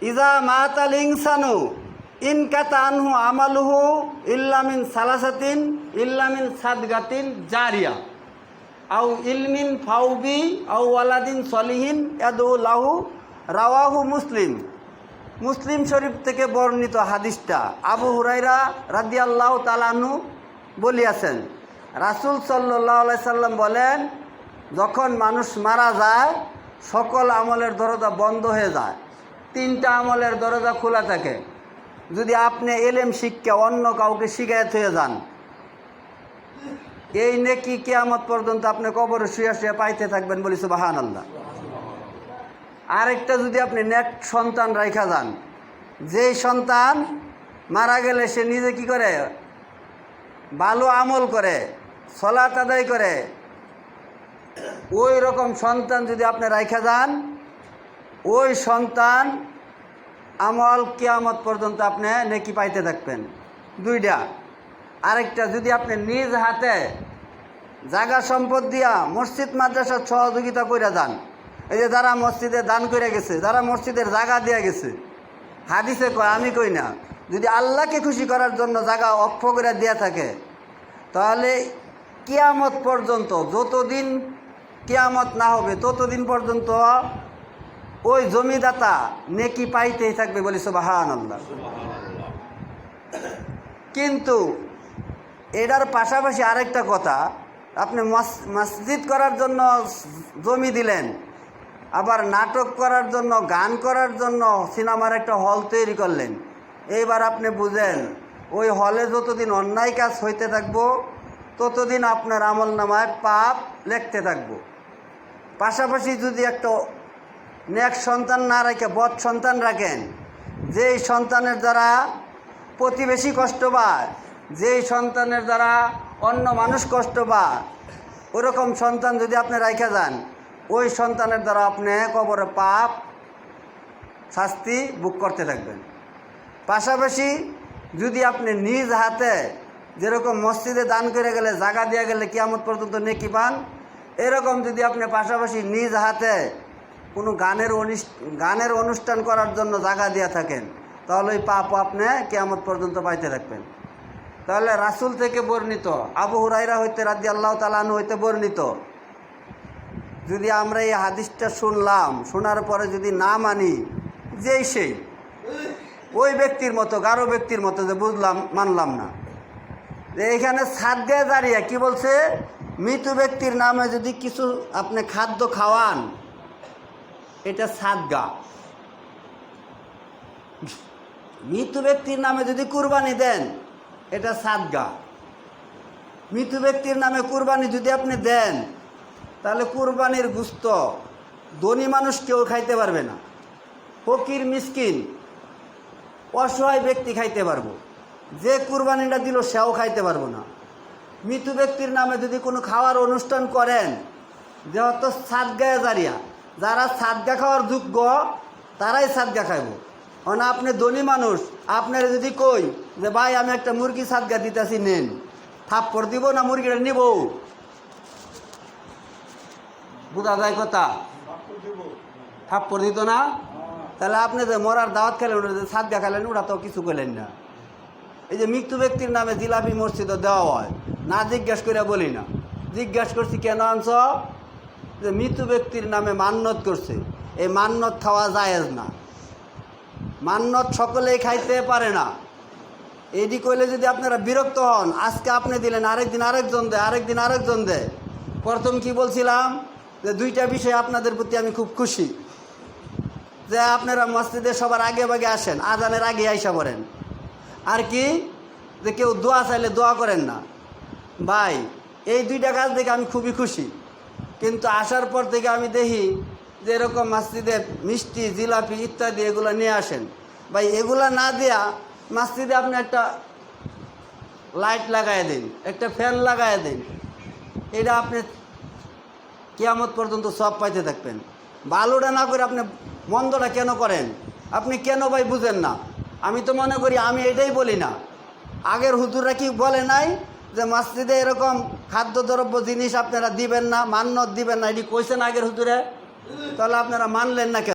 ইজা মাতাল ইনসানু ইনকাতা আনহু আমালুহু ইল্লা মিন সালাসাতিন ইল্লা মিন সাদগাতিন জারিয়া আও ইলমিন ফাউবি আও ওয়ালাদিন সলিহিন ইয়াদউ লাহু রাওয়াহু মুসলিম। মুসলিম শরীফ থেকে বর্ণিত হাদিসটা আবু হুরায়রা রাদিয়াল্লাহু তাআলা আনহু বলিয়াছেন, রাসূল সাল্লাল্লাহু আলাইহি সাল্লাম বলেন, যখন মানুষ মারা যায় সকল আমলের দরজা বন্ধ হয়ে যায়, তিনটা আমলের দরজা খোলা থাকে। যদি আপনি এলেম শিক্ষা অন্য কাউকে শিখায় হয়ে যান, এই নেকি কিয়ামত পর্যন্ত আপনি কবরে শুয়ে শুয়ে পাইতে থাকবেন, বলি সুবহানাল্লাহ। আরেকটা, যদি আপনি নেক সন্তান রাইখা যান, যেই সন্তান মারা গেলে সে নিজে কি করে, ভালো আমল করে, সালাত আদায় করে, ওই রকম সন্তান যদি আপনি রাইখা যান, ওই সন্তান আমল কিয়ামত পর্যন্ত আপনি নেকি পাইতে থাকবেন। দুইটা। আরেকটা, যদি আপনি নিজ হাতে জায়গা সম্পদ দিয়া মসজিদ মাদ্রাসার সহযোগিতা করে যান, এই যে যারা মসজিদে দান করে গেছে, যারা মসজিদের জায়গা দিয়ে গেছে, হাদিসে কয়, আমি কই না, যদি আল্লাহকে খুশি করার জন্য জায়গা অক্ষ করে দেয়া থাকে, তাহলে কিয়ামত পর্যন্ত, যতদিন কিয়ামত না হবে ততদিন পর্যন্ত ওই জমিদাতা নেকি পাইতেই থাকবে, বলি সুবহানাল্লাহ। কিন্তু এটার পাশাপাশি আরেকটা কথা, আপনি মসজিদ করার জন্য জমি দিলেন, আবার নাটক করার জন্য, গান করার জন্য সিনেমার একটা হল তৈরি করলেন। এইবার আপনি বুঝেন, ওই হলে যতদিন অন্যায় কাজ হইতে থাকবো ততদিন আপনার আমল নামায় পাপ লিখতে থাকবো। পাশাপাশি যদি একটা নেক সন্তান না রেখে বদ সন্তান রাখেন, যেই সন্তানের দ্বারা প্রতিবেশী কষ্ট পায়, যেই সন্তানের দ্বারা অন্য মানুষ কষ্ট পায়, ওরকম সন্তান যদি আপনি রাইখা যান, ওই সন্তানের দ্বারা আপনি কবরে পাপ শাস্তি ভোগ করতে থাকবেন। পাশাপাশি যদি আপনি নিজ হাতে, যেরকম মসজিদে দান করে গেলে, জায়গা দিয়ে গেলে কিয়ামত পর্যন্ত নেকি পান, এরকম যদি আপনি পাশাপাশি নিজ হাতে কোনো গানের অনুষ্ঠান করার জন্য জায়গা দিয়ে থাকেন, তাহলে ওই পাপও আপনি কিয়ামত পর্যন্ত পাইতে থাকবেন। তাহলে রাসূল থেকে বর্ণিত, আবু হুরায়রা হইতে রাদিয়াল্লাহু তাআলা আনহু হইতে বর্ণিত, যদি আমরা এই হাদিসটা শুনলাম, শোনার পরে যদি না মানি, যেই সেই ওই ব্যক্তির মতো, গারো ব্যক্তির মতো, যে বুঝলাম মানলাম না, যে এখানে সাদগা জারিয়া কি বলছে, মৃত ব্যক্তির নামে যদি কিছু আপনি খাদ্য খাওয়ান, এটা সাদগা। মৃত ব্যক্তির নামে যদি কুরবানি দেন, এটা সাদগা। মৃত ব্যক্তির নামে কুরবানি যদি আপনি দেন, তাহলে কুরবানির গোশত ধনী মানুষ কেউ খাইতে পারবে না, ফকির মিসকিন অসহায় ব্যক্তি খাইতে পারবো, যে কুরবানিটা দিল সেও খাইতে পারবো না। মৃত ব্যক্তির নামে যদি কোনো খাওয়ার অনুষ্ঠান করেন, যেহেতু সাদগায়ে জারিয়া, যারা সাদগা খাওয়ার যোগ্য তারাই সাদগা খাইব। না আপনি ধনী মানুষ, আপনার যদি কই যে ভাই আমি একটা মুরগি সাদগা দিতেছি, নেন, থাপ্পড় দিব না মুরগিটা নিব? বুঝা যায় কথা? থাপ্পড় দিত না? তাহলে আপনি যে মরার দাওয়াত খেলেন, ওটা যে সাদগা খেলেন, ওটা তো কিছু করলেন না। এই যে মৃত্যু ব্যক্তির নামে জিলাপি মসজিদে দেওয়া হয়, না জিজ্ঞেস করে বলি না, জিজ্ঞেস করছি কেন আনছ, যে মৃত্যু ব্যক্তির নামে মান্নত করছে, এই মান্নত খাওয়া জায়েজ না। মান্নত সকলেই খাইতে পারে না। এটি কইলে যদি আপনারা বিরক্ত হন, আজকে আপনি দিলেন, আরেকদিন আরেকজন দেয়, আরেকদিন আরেকজন দেয়। প্রথম কি বলছিলাম, যে দুইটা বিষয় আপনাদের প্রতি আমি খুব খুশি, যে আপনারা মসজিদে সবার আগে ভাগে আসেন, আজানের আগে আইসা পড়েন। আর কি, যে কেউ দোয়া চাইলে দোয়া করেন না। ভাই, এই দুইটা কাজ দেখে আমি খুবই খুশি। কিন্তু আসার পর থেকে আমি দেখি যে এরকম মসজিদে মিষ্টি, জিলাপি ইত্যাদি এগুলো নিয়ে আসেন। ভাই, এগুলা না দেয়া মসজিদে আপনি একটা লাইট লাগাই দিন, একটা ফ্যান লাগাই দিন, এটা আপনি কিয়ামত পর্যন্ত সব পাইতে থাকবেন। ভালোটা না করে আপনি মন্দটা কেন করেন? আপনি কেন ভাই বুঝেন না? আমি তো মনে করি, আমি এটাই বলি না, আগের হুজুররা কি বলে নাই যে মসজিদে এরকম খাদ্যদ্রব্য জিনিস আপনারা দিবেন না, মান্নত দিবেন না, এটি কইছেন আগের হুজুরে? তাহলে আপনারা মানলেন না কেন?